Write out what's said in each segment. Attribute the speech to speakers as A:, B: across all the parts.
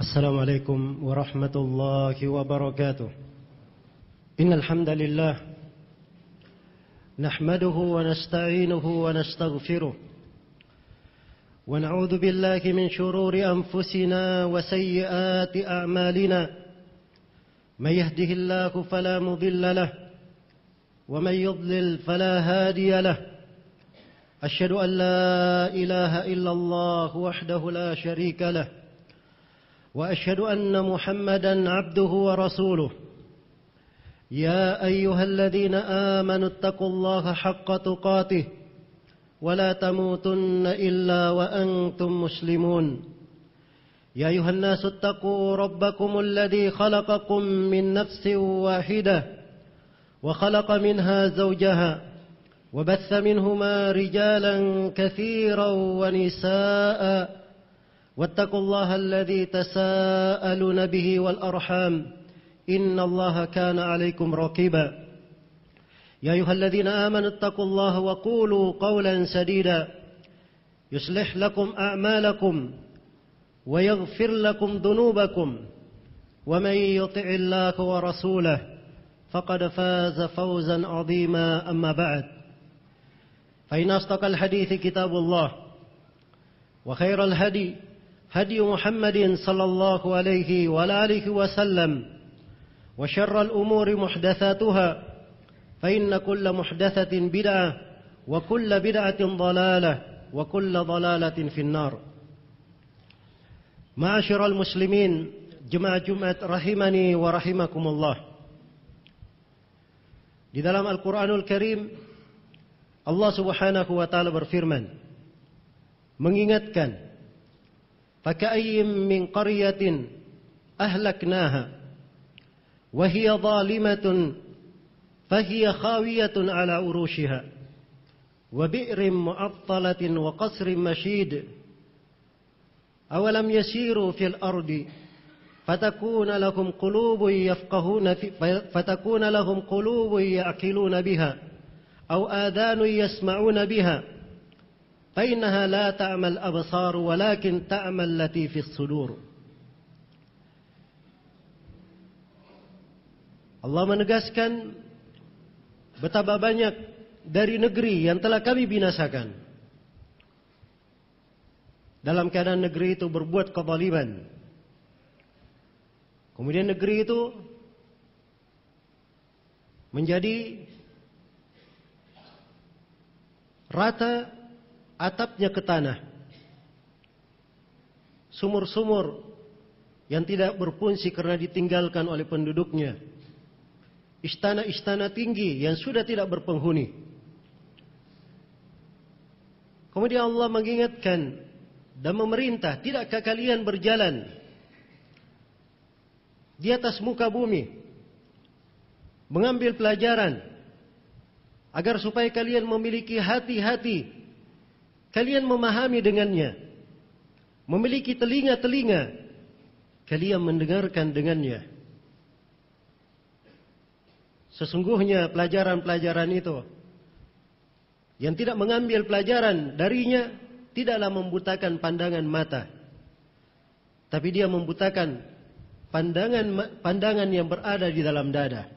A: السلام عليكم ورحمة الله وبركاته. إن الحمد لله نحمده ونستعينه ونستغفره ونعوذ بالله من شرور أنفسنا وسيئات أعمالنا. من يهده الله فلا مضل له ومن يضلل فلا هادي له. أشهد أن لا إله إلا الله وحده لا شريك له وأشهد أن محمدا عبده ورسوله. يا أيها الذين آمنوا اتقوا الله حق تقاته ولا تموتن إلا وأنتم مسلمون. يا أيها الناس اتقوا ربكم الذي خلقكم من نفس واحدة وخلق منها زوجها وبث منهما رجالا كثيرا ونساء واتقوا الله الذي تساءلون به والأرحام إن الله كان عليكم رقيبا. يا أيها الذين آمنوا اتقوا الله وقولوا قولا سديدا يصلح لكم أعمالكم ويغفر لكم ذنوبكم ومن يطع الله ورسوله فقد فاز فوزا عظيما. أما بعد فإن أصدق الحديث كتاب الله وخير الهدي هدي محمد صلى الله عليه وآله وسلم وشر الأمور محدثاتها فإن كل محدثة بدعة وكل بدعة ضلالة وكل ضلالة في النار. معاشر المسلمين jemaah Jumat rahimani wa rahimakumullah. Di dalam Al-Quranul Karim Allah subhanahu wa ta'ala berfirman mengingatkan, فَكَأَيِّن مِّن قَرْيَةٍ أَهْلَكْنَاهَا وَهِيَ ظَالِمَةٌ فَهِيَ خَاوِيَةٌ عَلَى عُرُوشِهَا وَبِئْرٍ مُّعَطَّلَةٍ وَقَصْرٍ مَّشِيدٍ أَوَلَمْ يَسِيرُوا فِي الْأَرْضِ فَتَكُونَ لَهُمْ قُلُوبٌ يَعْقِلُونَ بِهَا أَوْ آذَانٌ يَسْمَعُونَ بِهَا فإنها لا تعمى الأبصار ولكن تعمى التي في الصدور. Allah menegaskan betapa banyak dari negeri yang telah kami binasakan dalam keadaan negeri itu berbuat kezaliman. Kemudian negeri itu menjadi rata atapnya ke tanah, sumur-sumur yang tidak berfungsi karena ditinggalkan oleh penduduknya, istana-istana tinggi yang sudah tidak berpenghuni. Kemudian Allah mengingatkan dan memerintah, tidakkah kalian berjalan di atas muka bumi mengambil pelajaran agar supaya kalian memiliki hati-hati, kalian memahami dengannya, memiliki telinga-telinga, kalian mendengarkan dengannya. Sesungguhnya pelajaran-pelajaran itu yang tidak mengambil pelajaran darinya tidaklah membutakan pandangan mata, tapi dia membutakan pandangan yang berada di dalam dada.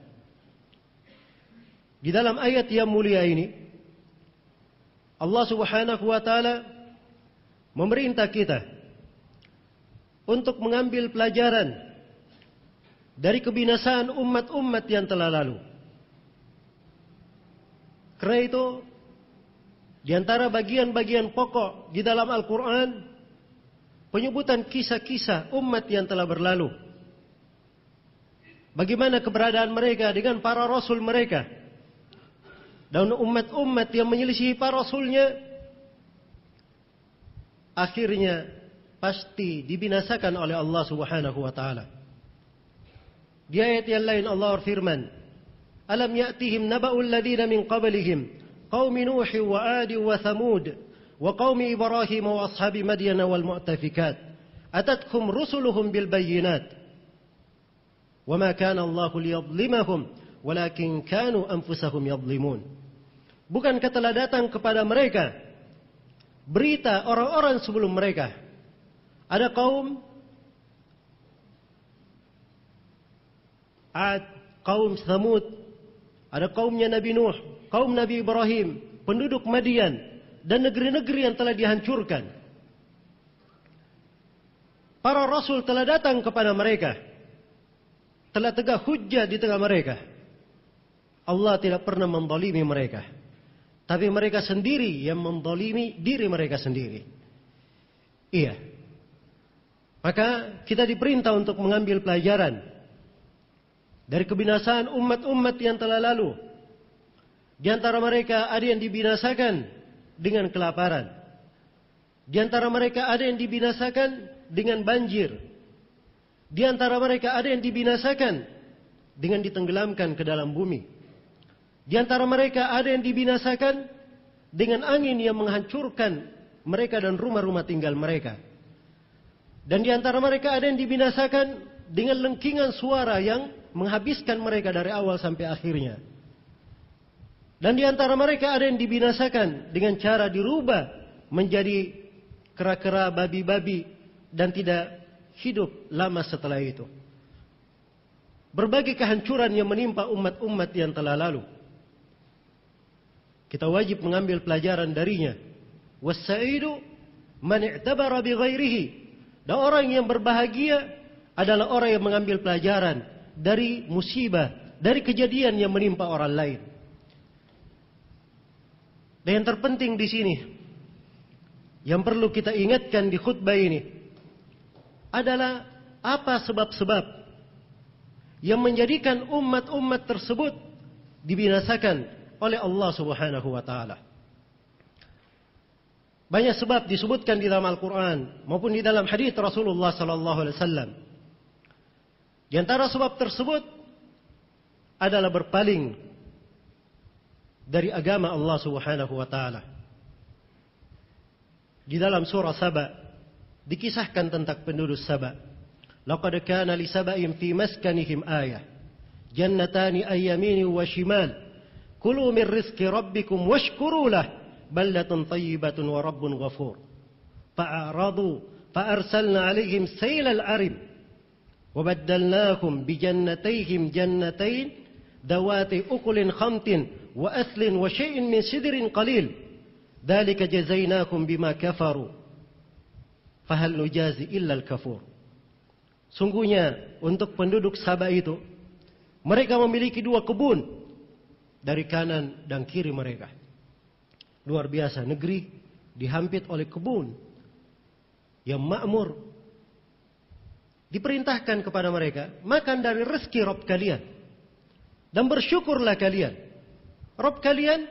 A: Di dalam ayat yang mulia ini Allah subhanahu wa ta'ala memerintah kita untuk mengambil pelajaran dari kebinasaan umat-umat yang telah lalu. Karena itu, di antara bagian-bagian pokok di dalam Al-Quran, penyebutan kisah-kisah umat yang telah berlalu. Bagaimana keberadaan mereka dengan para rasul mereka. Dan umat-umat yang menyelisihi para rasulnya akhirnya pasti dibinasakan oleh Allah subhanahu wa ta'ala. Di ayat yang lain Allah berfirman, Alam ya'tihim naba'ul ladhina min qablihim qaumi Nuh wa Adi wa Thamud wa qaumi Ibrahim wa ashabi Madyana wal mu'tafikat atatkum rusuluhum bil bayyinat wa ma kana Allahu liyadhlimahum walakin kanu anfusahum yadhlimun. Bukankah telah datang kepada mereka berita orang-orang sebelum mereka? Ada kaum Ad, kaum Thamud, ada kaumnya Nabi Nuh, kaum Nabi Ibrahim, penduduk Madian, dan negeri-negeri yang telah dihancurkan. Para rasul telah datang kepada mereka, telah tegak hujjah di tengah mereka. Allah tidak pernah menzalimi mereka, tapi mereka sendiri yang menzalimi diri mereka sendiri. Iya. Maka kita diperintah untuk mengambil pelajaran dari kebinasaan umat-umat yang telah lalu. Di antara mereka ada yang dibinasakan dengan kelaparan. Di antara mereka ada yang dibinasakan dengan banjir. Di antara mereka ada yang dibinasakan dengan ditenggelamkan ke dalam bumi. Di antara mereka ada yang dibinasakan dengan angin yang menghancurkan mereka dan rumah-rumah tinggal mereka. Dan di antara mereka ada yang dibinasakan dengan lengkingan suara yang menghabiskan mereka dari awal sampai akhirnya. Dan di antara mereka ada yang dibinasakan dengan cara dirubah menjadi kera-kera, babi-babi, dan tidak hidup lama setelah itu. Berbagai kehancuran yang menimpa umat-umat yang telah lalu. Kita wajib mengambil pelajaran darinya. Was-sa'idu man i'tabara bi ghairihi. Dan orang yang berbahagia adalah orang yang mengambil pelajaran dari musibah, dari kejadian yang menimpa orang lain. Dan yang terpenting di sini, yang perlu kita ingatkan di khutbah ini, adalah apa sebab-sebab yang menjadikan umat-umat tersebut dibinasakan oleh Allah Subhanahu wa taala. Banyak sebab disebutkan di dalam Al-Quran maupun di dalam hadis Rasulullah sallallahu alaihi wasallam. Di antara sebab tersebut adalah berpaling dari agama Allah Subhanahu wa taala. Di dalam surah Saba dikisahkan tentang penduduk Saba. Laqad kana li saba'in fi maskanihim ayah. Jannatani ayyamini wa shimal. Kulu min rizqi rabbikum washkuru lah. Baldatun tayyibatun wa rabbun ghafur. Fa'aradu fa'arsalna alaihim saylal arim. وبدلناهم بجنتيهم جنتين ذوات أكل خمط وأثل وشيء من سدر قليل ذلك جزيناكم بما كفروا فهل نجازي إلا الكفور. Sungguhnya untuk penduduk Sabah itu, mereka memiliki dua kebun dari kanan dan kiri mereka. Luar biasa, negeri dihampit oleh kebun yang makmur. Diperintahkan kepada mereka, makan dari rezeki Rabb kalian. Dan bersyukurlah kalian. Rabb kalian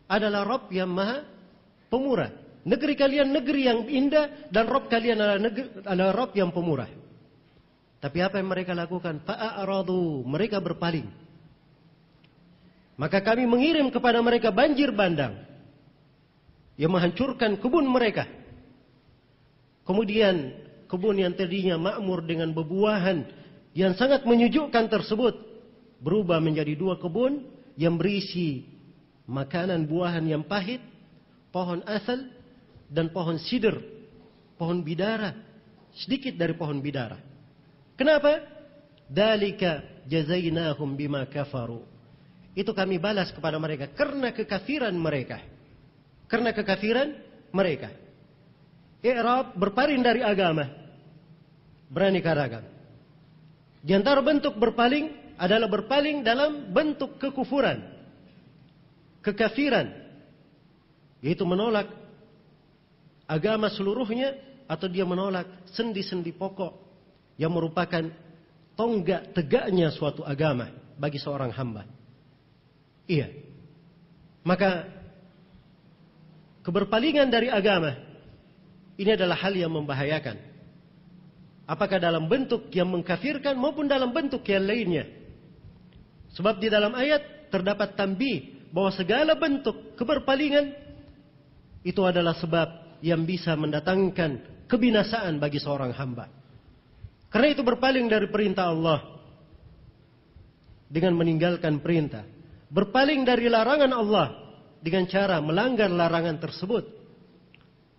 A: adalah Rabb yang maha pemurah. Negeri kalian negeri yang indah, dan Rabb kalian adalah Rabb yang pemurah. Tapi apa yang mereka lakukan? Fa'aradu, mereka berpaling. Maka kami mengirim kepada mereka banjir bandang yang menghancurkan kebun mereka. Kemudian kebun yang tadinya makmur dengan bebuahan yang sangat menyejukkan tersebut berubah menjadi dua kebun yang berisi makanan buahan yang pahit, pohon asal dan pohon sidr, pohon bidara, sedikit dari pohon bidara. Kenapa? Dalika jazainahum bima kafaru. Itu kami balas kepada mereka karena kekafiran mereka. Karena kekafiran mereka. I'rab, berpaling dari agama, beraneka ragam. Di antara bentuk berpaling adalah berpaling dalam bentuk kekufuran, kekafiran, yaitu menolak agama seluruhnya, atau dia menolak sendi-sendi pokok yang merupakan tonggak tegaknya suatu agama bagi seorang hamba. Iya. Maka keberpalingan dari agama ini adalah hal yang membahayakan. Apakah dalam bentuk yang mengkafirkan maupun dalam bentuk yang lainnya. Sebab di dalam ayat terdapat tanbih bahwa segala bentuk keberpalingan itu adalah sebab yang bisa mendatangkan kebinasaan bagi seorang hamba. Karena itu berpaling dari perintah Allah dengan meninggalkan perintah. Berpaling dari larangan Allah dengan cara melanggar larangan tersebut.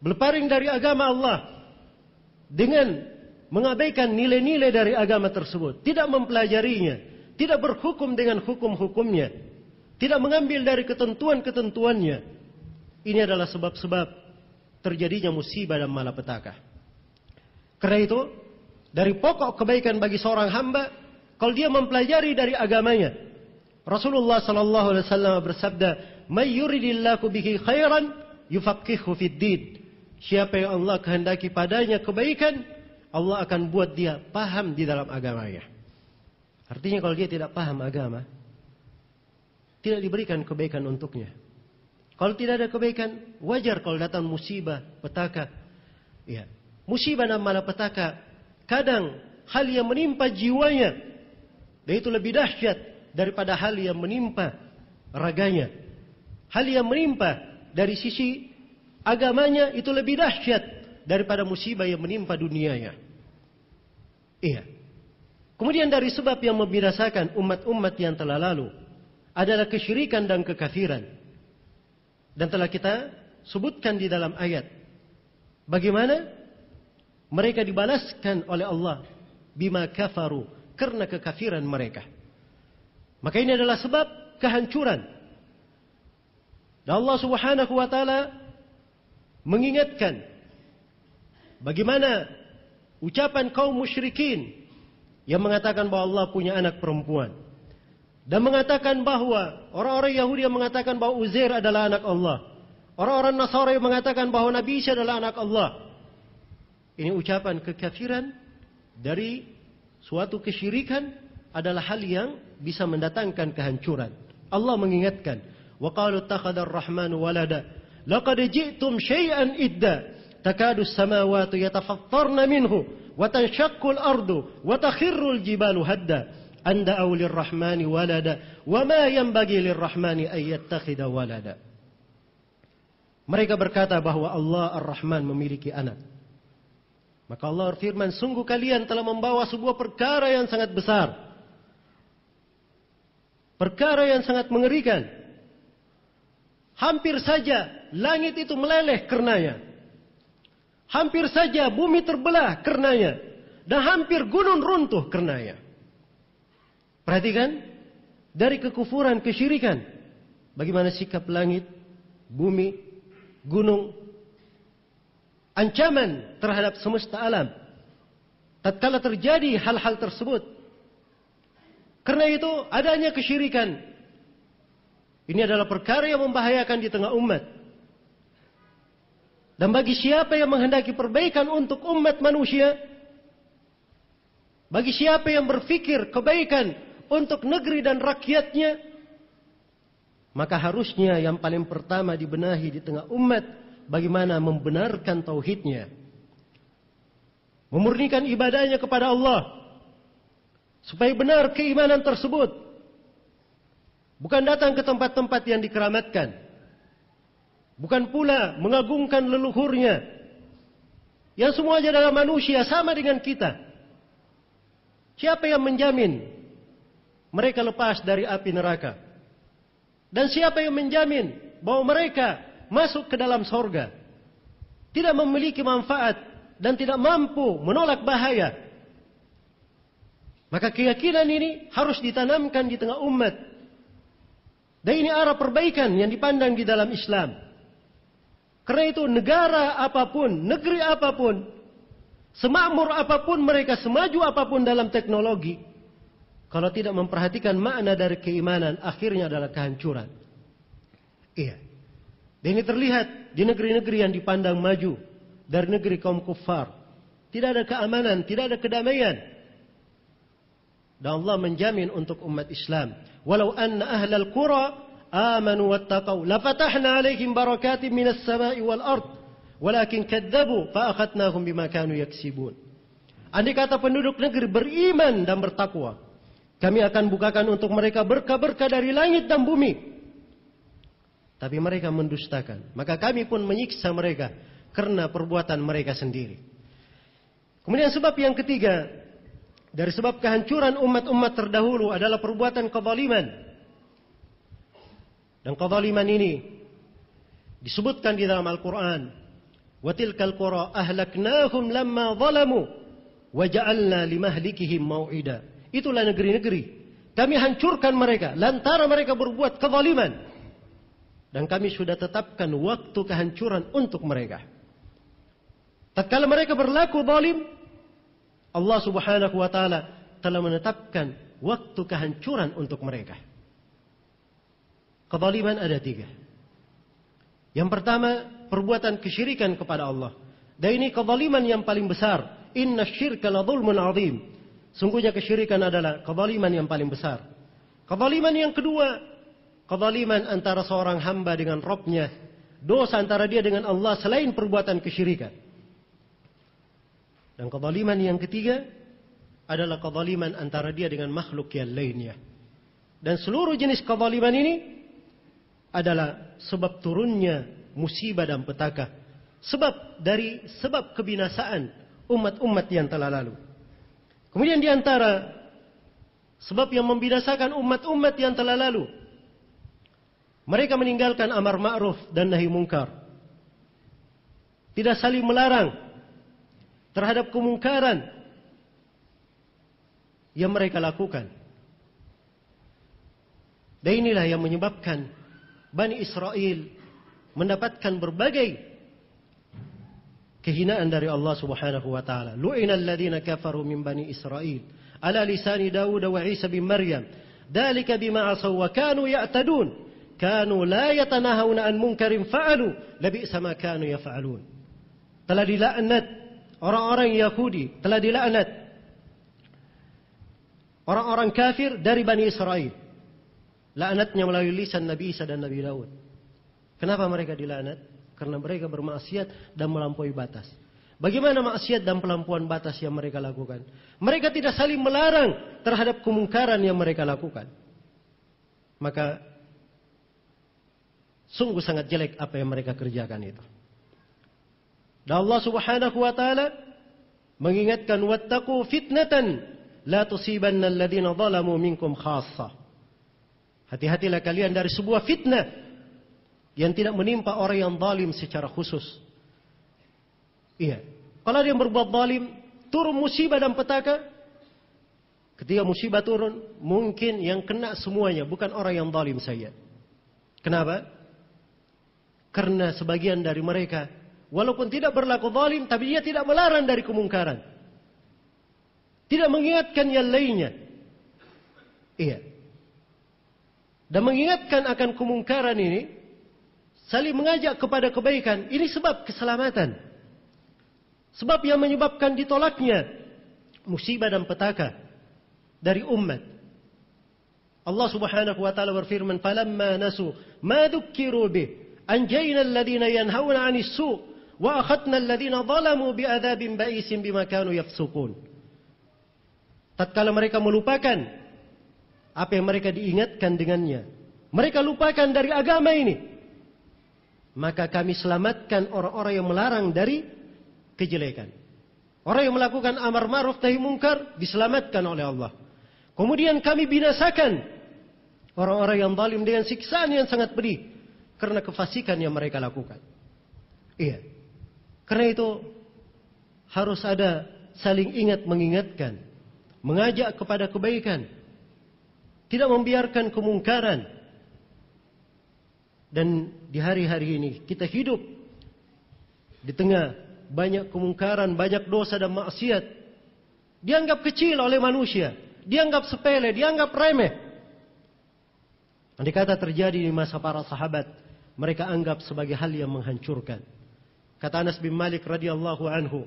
A: Berpaling dari agama Allah dengan mengabaikan nilai-nilai dari agama tersebut, tidak mempelajarinya, tidak berhukum dengan hukum-hukumnya, tidak mengambil dari ketentuan-ketentuannya. Ini adalah sebab-sebab terjadinya musibah dan malapetaka. Karena itu, dari pokok kebaikan bagi seorang hamba, kalau dia mempelajari dari agamanya. Rasulullah sallallahu alaihi wasallam bersabda, "May yuridillahu bihi khairan yufaqihuhu fid din." Siapa yang Allah kehendaki padanya kebaikan, Allah akan buat dia paham di dalam agamanya. Artinya kalau dia tidak paham agama, tidak diberikan kebaikan untuknya. Kalau tidak ada kebaikan, wajar kalau datang musibah, petaka. Ya, musibah dan malapetaka, kadang hal yang menimpa jiwanya, dan itu lebih dahsyat daripada hal yang menimpa raganya. Hal yang menimpa dari sisi agamanya itu lebih dahsyat daripada musibah yang menimpa dunianya. Iya. Kemudian dari sebab yang membinasakan umat-umat yang telah lalu adalah kesyirikan dan kekafiran. Dan telah kita sebutkan di dalam ayat bagaimana mereka dibalaskan oleh Allah bima kafaru, karena kekafiran mereka. Maka ini adalah sebab kehancuran. Dan Allah Subhanahu wa taala mengingatkan bagaimana ucapan kaum musyrikin yang mengatakan bahwa Allah punya anak perempuan, dan mengatakan bahwa orang-orang Yahudi yang mengatakan bahwa Uzair adalah anak Allah, orang-orang Nasara yang mengatakan bahwa Nabi Isa adalah anak Allah. Ini ucapan kekafiran dari suatu kesyirikan, adalah hal yang bisa mendatangkan kehancuran. Allah mengingatkan, wa qalu ittakhadar rahmanu walada laqad ji'tum syai'an idda takadu as-samawati yatafattarna minhu wa tanshaqqu al-ardu wa takhirru al-jibalu hadda an da'u lir-rahmani walada wa ma yanbaghi lir-rahmani ay yattakhidha walada. Mereka berkata bahwa Allah Ar-Rahman memiliki anak. Maka Allah berfirman, sungguh kalian telah membawa sebuah perkara yang sangat besar, perkara yang sangat mengerikan. Hampir saja langit itu meleleh karenanya, hampir saja bumi terbelah karenanya, dan hampir gunung runtuh karenanya. Perhatikan, dari kekufuran, kesyirikan, bagaimana sikap langit, bumi, gunung, ancaman terhadap semesta alam tatkala terjadi hal-hal tersebut. Karena itu adanya kesyirikan, ini adalah perkara yang membahayakan di tengah umat. Dan bagi siapa yang menghendaki perbaikan untuk umat manusia, bagi siapa yang berfikir kebaikan untuk negeri dan rakyatnya, maka harusnya yang paling pertama dibenahi di tengah umat bagaimana membenarkan tauhidnya, memurnikan ibadahnya kepada Allah, supaya benar keimanan tersebut. Bukan datang ke tempat-tempat yang dikeramatkan, bukan pula mengagungkan leluhurnya, yang semuanya adalah manusia sama dengan kita. Siapa yang menjamin mereka lepas dari api neraka? Dan siapa yang menjamin bahwa mereka masuk ke dalam sorga, tidak memiliki manfaat dan tidak mampu menolak bahaya? Maka keyakinan ini harus ditanamkan di tengah umat. Dan ini arah perbaikan yang dipandang di dalam Islam. Karena itu negara apapun, negeri apapun, semakmur apapun mereka, semaju apapun dalam teknologi, kalau tidak memperhatikan makna dari keimanan, akhirnya adalah kehancuran. Iya. Dan ini terlihat di negeri-negeri yang dipandang maju, dari negeri kaum kufar. Tidak ada keamanan, tidak ada kedamaian. Dan Allah menjamin untuk umat Islam, walau anna ahlal qura amanu wattaqau lafatahna alaihim barakatin minas sama'i wal ard walakin kadzabu fa akhadnahum bima kanu yaksibun. Andai kata penduduk negeri beriman dan bertakwa, kami akan bukakan untuk mereka berkah-berkah dari langit dan bumi. Tapi mereka mendustakan, maka kami pun menyiksa mereka karena perbuatan mereka sendiri. Kemudian sebab yang ketiga, dari sebab kehancuran umat-umat terdahulu adalah perbuatan kezaliman. Dan kezaliman ini disebutkan di dalam Al-Quran. Wa tilkal qura ahlaknahum lamma zalamu wa ja'alna limahlikihim mau'ida. Itulah negeri-negeri. Kami hancurkan mereka lantaran mereka berbuat kezaliman. Dan kami sudah tetapkan waktu kehancuran untuk mereka. Tatkala mereka berlaku zalim, Allah Subhanahu wa taala telah menetapkan waktu kehancuran untuk mereka. Kezaliman ada 3. Yang pertama, perbuatan kesyirikan kepada Allah. Dan ini kezaliman yang paling besar. Inna syirka la zulmun azim. Sungguhnya kesyirikan adalah kezaliman yang paling besar. Kezaliman yang kedua, kezaliman antara seorang hamba dengan Rabb-nya. Dosa antara dia dengan Allah selain perbuatan kesyirikan. Dan kezaliman yang ketiga adalah kezaliman antara dia dengan makhluk yang lainnya. Dan seluruh jenis kezaliman ini adalah sebab turunnya musibah dan petaka. Sebab kebinasaan umat-umat yang telah lalu. Kemudian di antara sebab yang membinasakan umat-umat yang telah lalu, mereka meninggalkan amar ma'ruf dan nahi mungkar. Tidak saling melarang terhadap kemungkaran yang mereka lakukan. Dan inilah yang menyebabkan Bani Israel mendapatkan berbagai kehinaan dari Allah Subhanahu wa taala. Lu'inal ladzina kafaru min Bani Israel ala lisani Daud wa Isa bin Maryam. Dzalika bima asaw wa kanu ya'tadun. Kanu la yatanahawna an munkarin fa'alu labi'sa ma kanu yaf'alun. Telah dilaknat orang-orang Yahudi, telah dilaknat orang-orang kafir dari Bani Israel. Laknatnya melalui lisan Nabi Isa dan Nabi Daud. Kenapa mereka dilaknat? Karena mereka bermaksiat dan melampaui batas. Bagaimana maksiat dan pelampuan batas yang mereka lakukan? Mereka tidak saling melarang terhadap kemungkaran yang mereka lakukan. Maka sungguh sangat jelek apa yang mereka kerjakan itu. Dan Allah Subhanahu wa taala mengingatkan, wattaqu fitnatan la tusibanna alladhina zalamu minkum khassah. Hati-hatilah kalian dari sebuah fitnah yang tidak menimpa orang yang zalim secara khusus. Iya. Kalau dia berbuat zalim, turun musibah dan petaka. Ketika musibah turun, mungkin yang kena semuanya, bukan orang yang zalim saja. Kenapa? Karena sebagian dari mereka, walaupun tidak berlaku zalim, tapi dia tidak melarang dari kemungkaran. Tidak mengingatkan yang lainnya. Iya. Dan mengingatkan akan kemungkaran ini, saling mengajak kepada kebaikan. Ini sebab keselamatan. Sebab yang menyebabkan ditolaknya musibah dan petaka dari umat. Allah Subhanahu wa taala berfirman, "Falamma nasu ma dzukkiru bih, anjayna alladhina yanhauna 'anis su' wa akhadna alladhina zalamu bi'adzabin ba'isin bima kanu yafsukun." Tatkala mereka melupakan apa yang mereka diingatkan dengannya, mereka lupakan dari agama ini, maka kami selamatkan orang-orang yang melarang dari kejelekan. Orang yang melakukan amar ma'ruf nahi mungkar diselamatkan oleh Allah. Kemudian kami binasakan orang-orang yang zalim dengan siksaan yang sangat pedih karena kefasikan yang mereka lakukan. Iya. Karena itu harus ada saling ingat mengingatkan, mengajak kepada kebaikan, tidak membiarkan kemungkaran. Dan di hari-hari ini kita hidup di tengah banyak kemungkaran, banyak dosa dan maksiat. Dianggap kecil oleh manusia, dianggap sepele, dianggap remeh. Andai kata terjadi di masa para sahabat, mereka anggap sebagai hal yang menghancurkan. Kata Anas bin Malik radhiyallahu anhu,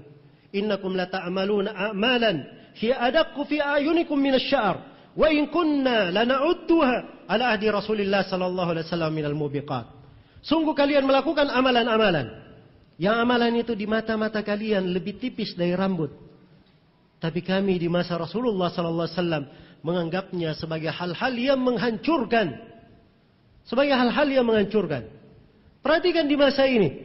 A: "Innakum la ta'maluna a'malan hiya adaqqu fi a'yunikum min asy-sya'r. Wa in kunna lana'udduha ala ahdi Rasulillah sallallahu alaihi wasallam minal mubiqat." Sungguh kalian melakukan amalan-amalan yang amalan itu di mata-mata kalian lebih tipis dari rambut. Tapi kami di masa Rasulullah sallallahu alaihi wasallam menganggapnya sebagai hal-hal yang menghancurkan. Sebagai hal-hal yang menghancurkan. Perhatikan di masa ini,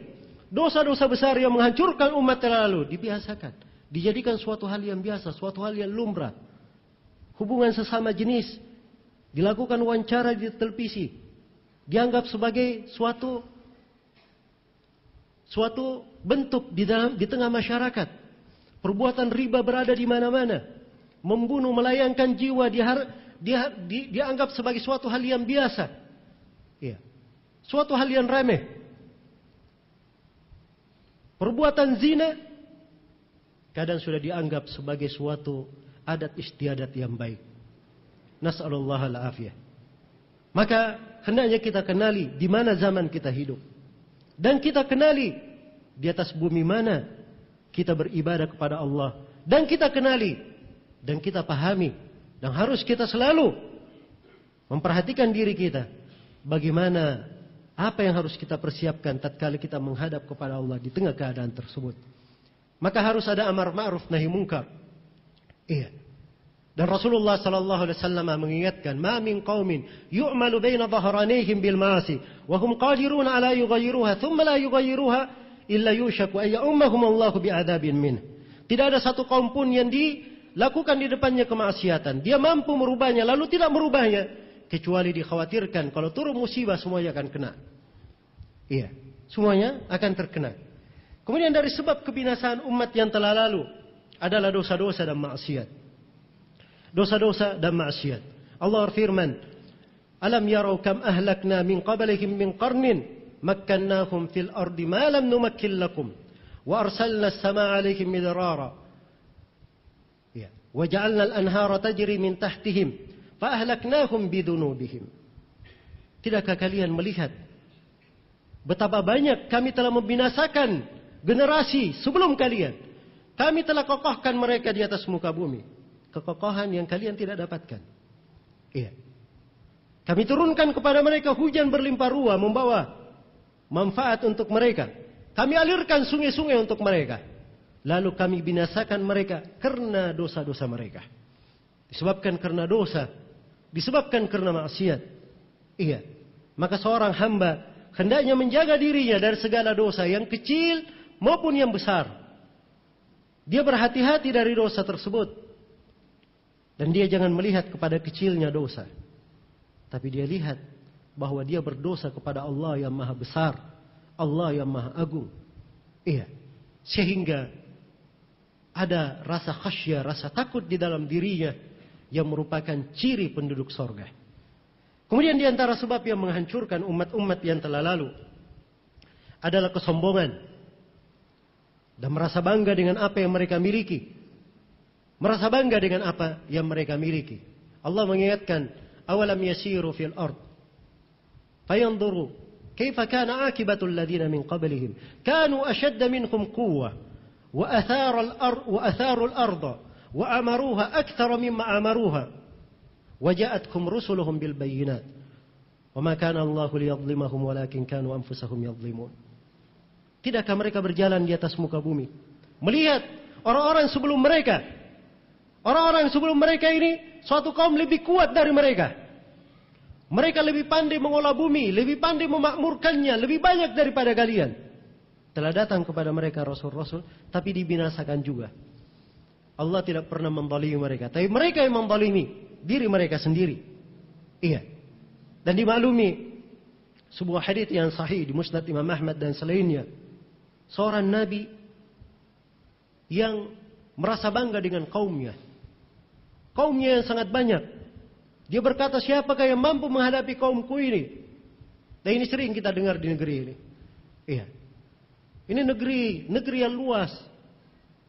A: dosa-dosa besar yang menghancurkan umat terlalu dibiasakan, dijadikan suatu hal yang biasa, suatu hal yang lumrah. Hubungan sesama jenis dilakukan wawancara di televisi, dianggap sebagai suatu bentuk di tengah masyarakat. Perbuatan riba berada di mana-mana, membunuh, melayangkan jiwa dia anggap sebagai suatu hal yang biasa. Iya. Suatu hal yang remeh. Perbuatan zina kadang sudah dianggap sebagai suatu adat istiadat yang baik. Nas'alullah al-afiyah. Maka hendaknya kita kenali di mana zaman kita hidup. Dan kita kenali di atas bumi mana kita beribadah kepada Allah. Dan kita kenali dan kita pahami. Dan harus kita selalu memperhatikan diri kita. Bagaimana, apa yang harus kita persiapkan tatkala kita menghadap kepada Allah di tengah keadaan tersebut. Maka harus ada amar ma'ruf nahi munkar. Iya. Dan Rasulullah sallallahu alaihi wasallam mengingatkan, "Ma min qaumin yu'malu baina dhahranihim bil ma'asi wa hum qadirun ala yughayyiruha thumma la yughayyiruha illa yushaku ay ya'ummahum Allah bi'adzabin min." Tidak ada satu kaum pun yang dilakukan di depannya kemaksiatan, dia mampu merubahnya lalu tidak merubahnya, kecuali dikhawatirkan kalau turun musibah semuanya akan kena. Iya, semuanya akan terkena. Kemudian dari sebab kebinasaan umat yang telah lalu adalah dosa-dosa dan maksiat. Dosa-dosa dan maksiat. Allah berfirman, "Alam yarau kam ahlakna min qablihim min qarnin makkannahum fil ardi ma lam numakkil lakum wa arsalna as-samaa'a 'alaihim midrara ya wa ja'alna al-anhara tajri min tahtihim fa ahlaknahum bidunubihim." Tidakkah kalian melihat betapa banyak kami telah membinasakan generasi sebelum kalian? Kami telah kokohkan mereka di atas muka bumi. Kekokohan yang kalian tidak dapatkan. Iya. Kami turunkan kepada mereka hujan berlimpah ruah membawa manfaat untuk mereka. Kami alirkan sungai-sungai untuk mereka. Lalu kami binasakan mereka karena dosa-dosa mereka. Disebabkan karena dosa. Disebabkan karena maksiat. Iya. Maka seorang hamba hendaknya menjaga dirinya dari segala dosa yang kecil maupun yang besar. Dia berhati-hati dari dosa tersebut. Dan dia jangan melihat kepada kecilnya dosa. Tapi dia lihat bahwa dia berdosa kepada Allah yang maha besar. Allah yang maha agung. Iya. Sehingga ada rasa khasyah, rasa takut di dalam dirinya. Yang merupakan ciri penduduk sorga. Kemudian di antara sebab yang menghancurkan umat-umat yang telah lalu. Adalah kesombongan. Dan merasa bangga dengan apa yang mereka miliki. Merasa bangga dengan apa yang mereka miliki. Allah mengingatkan, "Awalam yasiru fil ard fayanzuru kaifa kana akibatul ladina min qablihim kanu ashadda minhum quwwah wa atharu al-ardh wa amaruha akthara mimma amaruha wa ja'atkum rusuluhum bil bayyinat wa ma kana Allahu liyadhlimahum walakin kanu anfusahum yadhlimun." Tidakkah mereka berjalan di atas muka bumi melihat orang-orang sebelum mereka? Orang-orang sebelum mereka ini suatu kaum lebih kuat dari mereka. Mereka lebih pandai mengolah bumi, lebih pandai memakmurkannya, lebih banyak daripada kalian. Telah datang kepada mereka rasul-rasul, tapi dibinasakan juga. Allah tidak pernah menzalimi mereka, tapi mereka yang menzalimi diri mereka sendiri. Iya. Dan dimaklumi sebuah hadis yang sahih di Musnad Imam Ahmad dan selainnya. Seorang nabi yang merasa bangga dengan kaumnya. Kaumnya yang sangat banyak. Dia berkata, siapakah yang mampu menghadapi kaumku ini? Dan ini sering kita dengar di negeri ini. Iya. Ini negeri yang luas.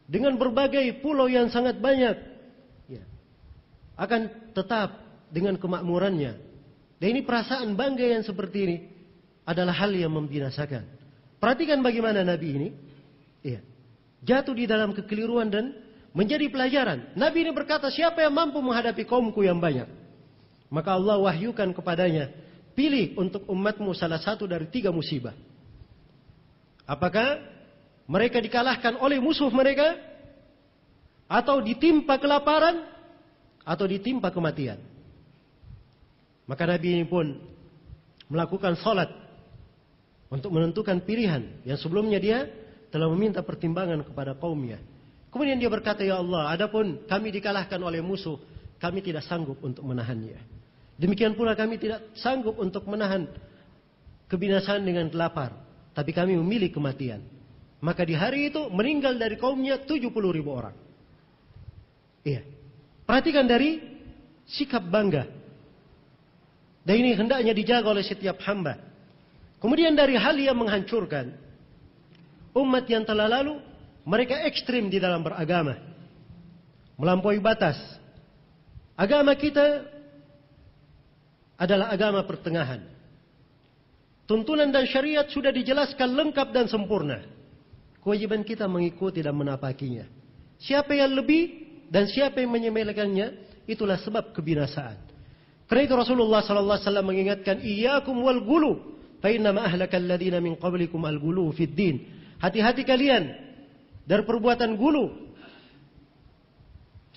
A: Dengan berbagai pulau yang sangat banyak. Ya. Akan tetap dengan kemakmurannya. Dan ini perasaan bangga yang seperti ini adalah hal yang membinasakan. Perhatikan bagaimana Nabi ini. Iya. Jatuh di dalam kekeliruan dan menjadi pelajaran. Nabi ini berkata, siapa yang mampu menghadapi kaumku yang banyak? Maka Allah wahyukan kepadanya, pilih untuk umatmu salah satu dari 3 musibah. Apakah mereka dikalahkan oleh musuh mereka? Atau ditimpa kelaparan? Atau ditimpa kematian? Maka Nabi ini pun melakukan salat untuk menentukan pilihan. Yang sebelumnya dia telah meminta pertimbangan kepada kaumnya. Kemudian dia berkata, ya Allah, adapun kami dikalahkan oleh musuh, kami tidak sanggup untuk menahannya. Demikian pula kami tidak sanggup untuk menahan kebinasaan dengan lapar. Tapi kami memilih kematian. Maka di hari itu meninggal dari kaumnya 70.000 orang. Iya. Perhatikan dari sikap bangga. Dan ini hendaknya dijaga oleh setiap hamba. Kemudian dari hal yang menghancurkan umat yang telah lalu, mereka ekstrim di dalam beragama, melampaui batas. Agama kita adalah agama pertengahan. Tuntunan dan syariat sudah dijelaskan lengkap dan sempurna. Kewajiban kita mengikuti dan menapakinya. Siapa yang lebih dan siapa yang menyepelekannya, itulah sebab kebinasaan. Karena itu Rasulullah sallallahu alaihi wasallam mengingatkan, iyyakum wal ghulu, fa inna ma ahlakal ladzina min qablikum al ghulu fid din. Hati-hati kalian dari perbuatan gulu,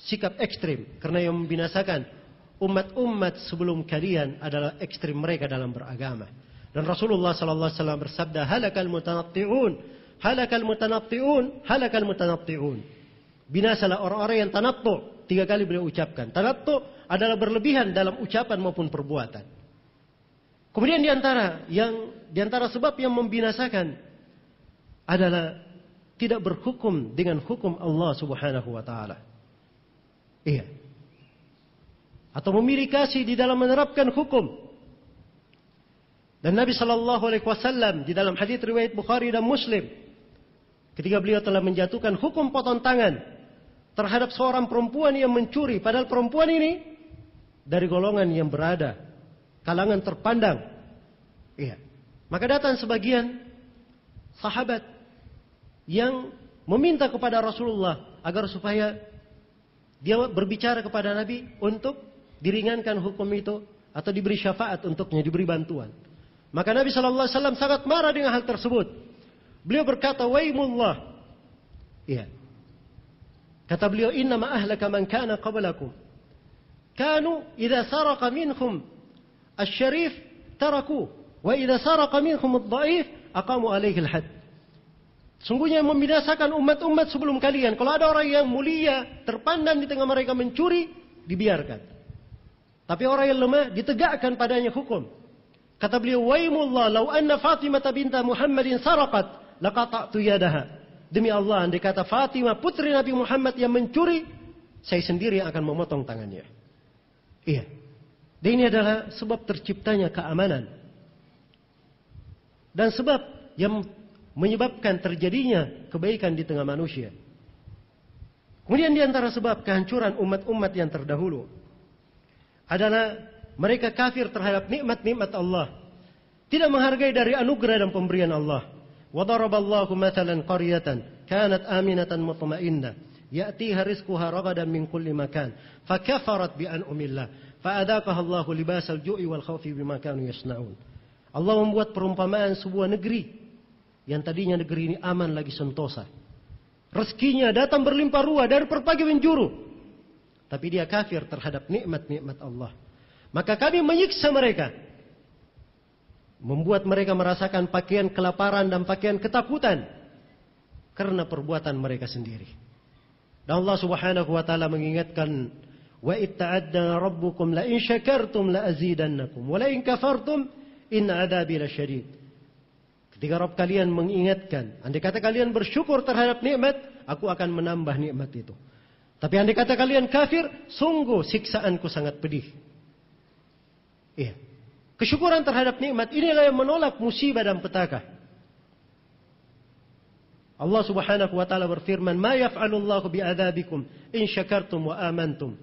A: sikap ekstrim, karena yang membinasakan umat-umat sebelum kalian adalah ekstrim mereka dalam beragama. Dan Rasulullah sallallahu alaihi wasallam bersabda, halakal mutanatti'un, halakal mutanatti'un, halakal mutanatti'un. Binasalah orang-orang yang tanattu. 3 kali beliau ucapkan. Tanattu adalah berlebihan dalam ucapan maupun perbuatan. Kemudian di antara sebab yang membinasakan adalah tidak berhukum dengan hukum Allah Subhanahu wa taala. Iya. Atau memilih kasih di dalam menerapkan hukum. Dan Nabi sallallahu alaihi wasallam di dalam hadis riwayat Bukhari dan Muslim, ketika beliau telah menjatuhkan hukum potong tangan terhadap seorang perempuan yang mencuri, padahal perempuan ini dari golongan yang berada kalangan terpandang. Iya. Maka datang sebagian sahabat yang meminta kepada Rasulullah agar supaya dia berbicara kepada Nabi untuk diringankan hukum itu atau diberi syafaat untuknya, diberi bantuan. Maka Nabi sallallahu alaihi wasallam sangat marah dengan hal tersebut. Beliau berkata, "Waimullah." Iya. Kata beliau, "Inna ma ahlaka man kana qablakum. Kanu idza saraqa minhum asy-syarif taraku, wa idza saraqa minhum ad-dha'if aqamu alaihi al-had." Sungguhnya yang membinasakan umat-umat sebelum kalian, kalau ada orang yang mulia terpandang di tengah mereka mencuri, dibiarkan. Tapi orang yang lemah ditegakkan padanya hukum. Kata beliau, "Waimullah law anna Fatimah binta Muhammadin saraqat laqata'tu yadaha." Demi Allah, andai kata Fatimah putri Nabi Muhammad yang mencuri, saya sendiri yang akan memotong tangannya. Iya. Dan ini adalah sebab terciptanya keamanan. Dan sebab yang menyebabkan terjadinya kebaikan di tengah manusia. Kemudian di antara sebab kehancuran umat-umat yang terdahulu adalah mereka kafir terhadap nikmat-nikmat Allah, tidak menghargai dari anugerah dan pemberian Allah. Wa daraballahu mathalan qaryatan kanat aminatan mutma'innah ya'tiha rizquha ragadan min kulli makan fakafarat bi an'amillah fa'adaqaha Allahu libasal ju'i wal khawfi bima kanu yasna'un. Allah membuat perumpamaan sebuah negeri yang tadinya negeri ini aman lagi sentosa. Rezekinya datang berlimpah ruah dari berbagai penjuru. Tapi dia kafir terhadap nikmat-nikmat Allah. Maka kami menyiksa mereka. Membuat mereka merasakan pakaian kelaparan dan pakaian ketakutan. Karena perbuatan mereka sendiri. Dan Allah subhanahu wa ta'ala mengingatkan, wa itta'adna rabbukum la in syakartum la azidannakum wa la in kafartum inna adabi lasyadid. Ketika Rabb kalian mengingatkan, andai kata kalian bersyukur terhadap nikmat, aku akan menambah nikmat itu. Tapi andai kata kalian kafir, sungguh siksaanku sangat pedih. Iya. Kesyukuran terhadap nikmat inilah yang menolak musibah dan petaka. Allah Subhanahu wa taala berfirman, "Ma yaf'alullahu bi'adzabikum in syakartum wa amantum."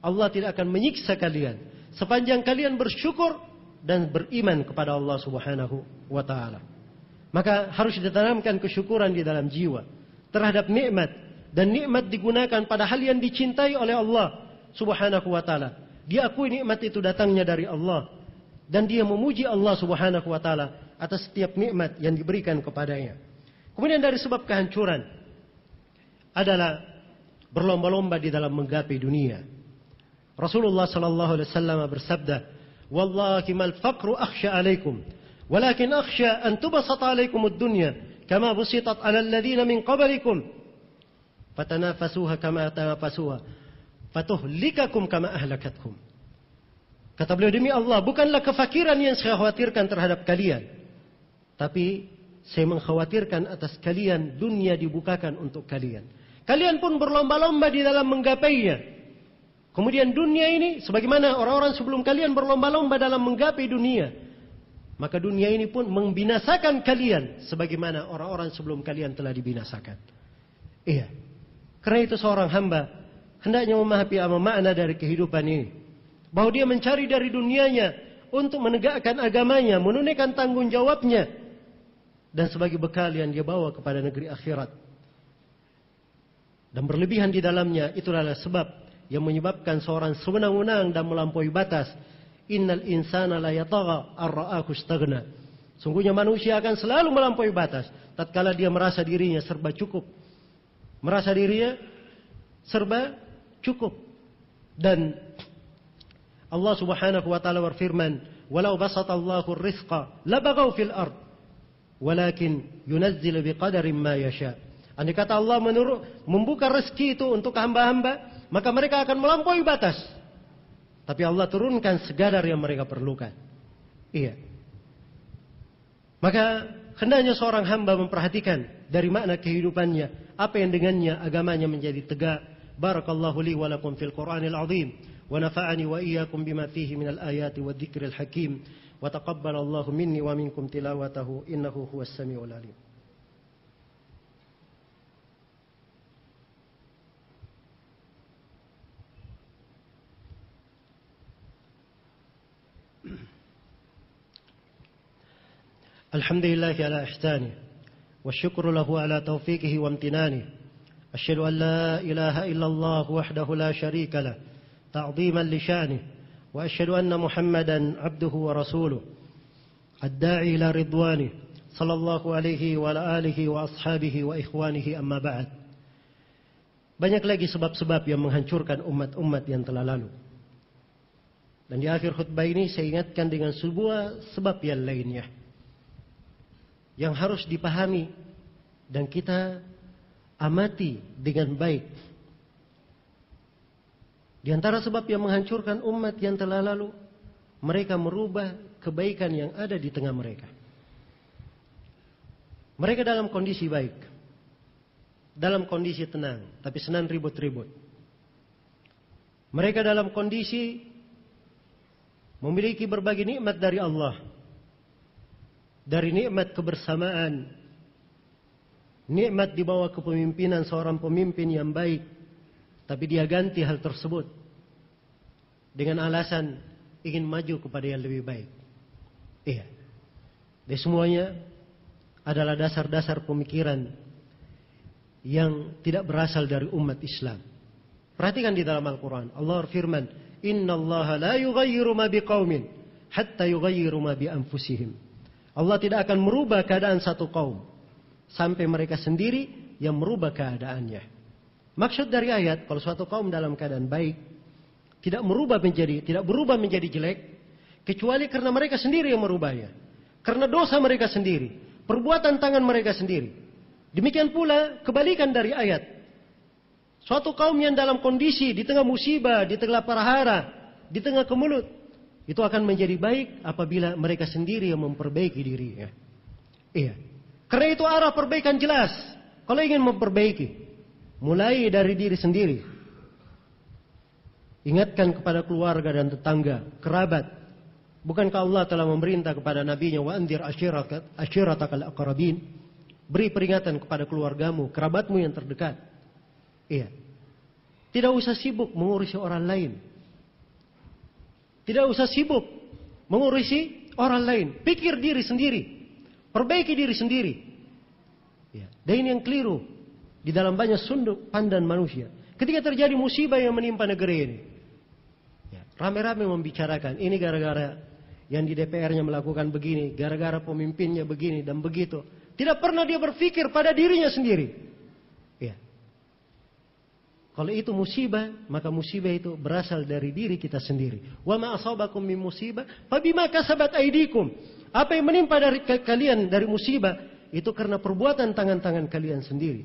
A: Allah tidak akan menyiksa kalian sepanjang kalian bersyukur dan beriman kepada Allah Subhanahu wa taala. Maka harus ditanamkan kesyukuran di dalam jiwa terhadap nikmat, dan nikmat digunakan pada hal yang dicintai oleh Allah Subhanahu wa taala. Dia akui nikmat itu datangnya dari Allah dan dia memuji Allah Subhanahu wa taala atas setiap nikmat yang diberikan kepadanya. Kemudian dari sebab kehancuran adalah berlomba-lomba di dalam menggapai dunia. Rasulullah sallallahu alaihi wasallam bersabda, "Wallahi mal faqru akhsha 'alaikum, walakin akhsha an tubsata 'alaikum ad-dunya kama busitat 'alal ladzina min qablikum fatanafasuha kama tanafasuha fatuhlikakum kama ahlakatkum." Kata beliau, demi Allah, bukanlah kefakiran yang saya khawatirkan terhadap kalian, tapi saya mengkhawatirkan atas kalian dunia dibukakan untuk kalian. Kalian pun berlomba-lomba di dalam menggapainya. Kemudian dunia ini, sebagaimana orang-orang sebelum kalian berlomba-lomba dalam menggapai dunia, maka dunia ini pun membinasakan kalian, sebagaimana orang-orang sebelum kalian telah dibinasakan. Iya. Karena itu seorang hamba hendaknya memahami makna dari kehidupan ini. Bahwa dia mencari dari dunianya untuk menegakkan agamanya, menunaikan tanggung jawabnya, dan sebagai bekal yang dia bawa kepada negeri akhirat. Dan berlebihan di dalamnya itulah sebab yang menyebabkan seorang sewenang-wenang dan melampaui batas. Innal insana la yatagha ar-ra'ahu istaghna. Sungguhnya manusia akan selalu melampaui batas tatkala dia merasa dirinya serba cukup. Merasa dirinya serba cukup. Dan Allah Subhanahu wa taala berfirman, "Walau basatallahu ar-rizqa labaghaw fil ard, walakin yunazzilu biqadarin ma yasha." Andai kata Allah membuka rezeki itu untuk hamba-hamba, maka mereka akan melampaui batas. Tapi Allah turunkan segadar yang mereka perlukan. Iya. Maka hendaknya seorang hamba memperhatikan dari makna kehidupannya, apa yang dengannya agamanya menjadi tegak. Barakallahu li wa lakum fil Qur'anil azim, wa nafa'ani wa iyyakum bima fihi minal ayati wa dzikril hakim, wa taqabbalallahu minni wa minkum tilawatahu innahu huwas samiul alim. Alhamdulillah ala ihsani wa syukru lahu ala taufiqihi wa amtinani. Asyhadu an la ilaha illallah wahdahu la syarika lah ta'dhiman li sya'nih wa asyhadu anna Muhammadan abduhu wa rasuluh ad-da'i ila ridwanih sallallahu alaihi wa ala alihi wa ashabihi wa ikhwanihi amma ba'd. Banyak lagi sebab-sebab yang menghancurkan umat-umat yang telah lalu. Dan di akhir khutbah ini saya ingatkan dengan sebuah sebab yang lainnya yang harus dipahami dan kita amati dengan baik. Di antara sebab yang menghancurkan umat yang telah lalu, mereka merubah kebaikan yang ada di tengah mereka. Mereka dalam kondisi baik, dalam kondisi tenang, tapi senang ribut-ribut. Mereka dalam kondisi memiliki berbagai nikmat dari Allah. Dari nikmat kebersamaan, nikmat di bawah kepemimpinan seorang pemimpin yang baik, tapi dia ganti hal tersebut dengan alasan ingin maju kepada yang lebih baik. Iya. Dan semuanya adalah dasar-dasar pemikiran yang tidak berasal dari umat Islam. Perhatikan di dalam Al-Quran, Allah berfirman, "Inna Allah la yughayyiru ma biqaumin hatta yughayyiru ma bi anfusihim." Allah tidak akan merubah keadaan satu kaum sampai mereka sendiri yang merubah keadaannya. Maksud dari ayat, kalau suatu kaum dalam keadaan baik, tidak berubah menjadi jelek, kecuali karena mereka sendiri yang merubahnya. Karena dosa mereka sendiri, perbuatan tangan mereka sendiri. Demikian pula kebalikan dari ayat. Suatu kaum yang dalam kondisi di tengah musibah, di tengah prahara, di tengah kemelut, itu akan menjadi baik apabila mereka sendiri yang memperbaiki dirinya. Iya. Karena itu arah perbaikan jelas. Kalau ingin memperbaiki, mulai dari diri sendiri. Ingatkan kepada keluarga dan tetangga, kerabat. Bukankah Allah telah memerintah kepada nabinya, wa anzir ashiratakal aqrabin? Beri peringatan kepada keluargamu, kerabatmu yang terdekat. Iya. Tidak usah sibuk mengurusi orang lain. Tidak usah sibuk mengurusi orang lain. Pikir diri sendiri. Perbaiki diri sendiri. Ya. Dan ini yang keliru di dalam banyak sudut pandang manusia. Ketika terjadi musibah yang menimpa negeri ini, ya, rame-rame membicarakan, ini gara-gara yang di DPR-nya melakukan begini, gara-gara pemimpinnya begini dan begitu. Tidak pernah dia berpikir pada dirinya sendiri. Ya. Kalau itu musibah, maka musibah itu berasal dari diri kita sendiri. Wa ma asabakum min musibah fabima kasabat aydikum. Apa yang menimpa dari kalian dari musibah itu karena perbuatan tangan-tangan kalian sendiri.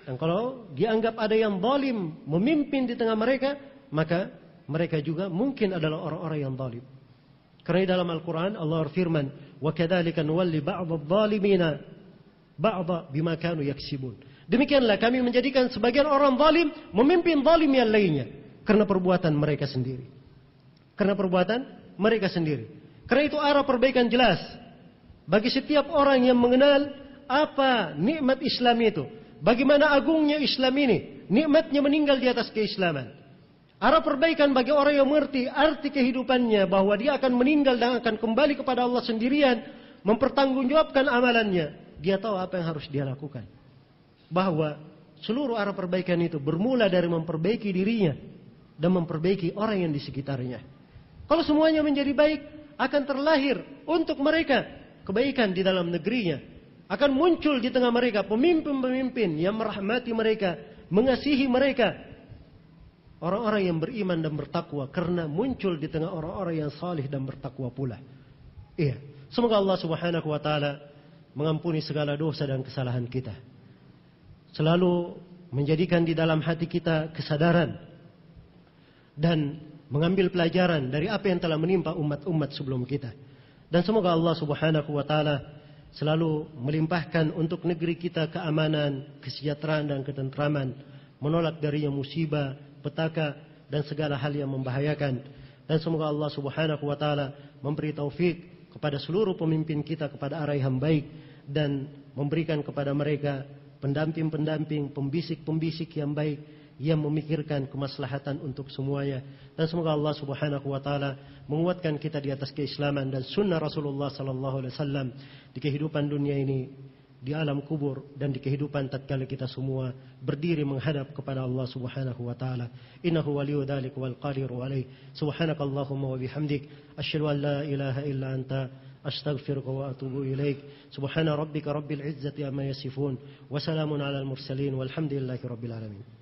A: Dan kalau dianggap ada yang zalim memimpin di tengah mereka, maka mereka juga mungkin adalah orang-orang yang zalim. Karena dalam Al-Quran Allah berfirman, wa kadzalika nuwalli ba'dadh-dhalimina ba'dha bima kanu yaksibun. Demikianlah kami menjadikan sebagian orang zalim memimpin zalim yang lainnya Karena perbuatan mereka sendiri. Karena perbuatan mereka sendiri. Karena itu arah perbaikan jelas bagi setiap orang yang mengenal apa nikmat Islam itu. Bagaimana agungnya Islam ini. Nikmatnya meninggal di atas keislaman. Arah perbaikan bagi orang yang mengerti arti kehidupannya, bahwa dia akan meninggal dan akan kembali kepada Allah sendirian, mempertanggungjawabkan amalannya. Dia tahu apa yang harus dia lakukan. Bahwa seluruh arah perbaikan itu bermula dari memperbaiki dirinya dan memperbaiki orang yang di sekitarnya. Kalau semuanya menjadi baik, akan terlahir untuk mereka kebaikan di dalam negerinya. Akan muncul di tengah mereka pemimpin-pemimpin yang merahmati mereka, mengasihi mereka. Orang-orang yang beriman dan bertakwa, karena muncul di tengah orang-orang yang salih dan bertakwa pula. Iya. Semoga Allah Subhanahu wa taala mengampuni segala dosa dan kesalahan kita. Selalu menjadikan di dalam hati kita kesadaran dan mengambil pelajaran dari apa yang telah menimpa umat-umat sebelum kita. Dan semoga Allah Subhanahu wa taala selalu melimpahkan untuk negeri kita keamanan, kesejahteraan dan ketentraman, menolak darinya musibah, petaka dan segala hal yang membahayakan. Dan semoga Allah Subhanahu wa taala memberi taufik kepada seluruh pemimpin kita kepada arah yang baik, dan memberikan kepada mereka pendamping-pendamping, pembisik-pembisik yang baik, yang memikirkan kemaslahatan untuk semuanya. Dan semoga Allah Subhanahu wa taala menguatkan kita di atas keislaman dan sunnah Rasulullah sallallahu alaihi wasallam di kehidupan dunia ini, di alam kubur, dan di kehidupan tatkala kita semua berdiri menghadap kepada Allah Subhanahu wa taala. Innahu waliyyu dzalika wal qadiru alaih. Subhanakallahumma wa bihamdik asyhadu an la ilaha illa anta astaghfiruka wa atubu ilaik. Subhana rabbika rabbil izzati amma yasifun wa salamun alal mursalin walhamdulillahi rabbil alamin.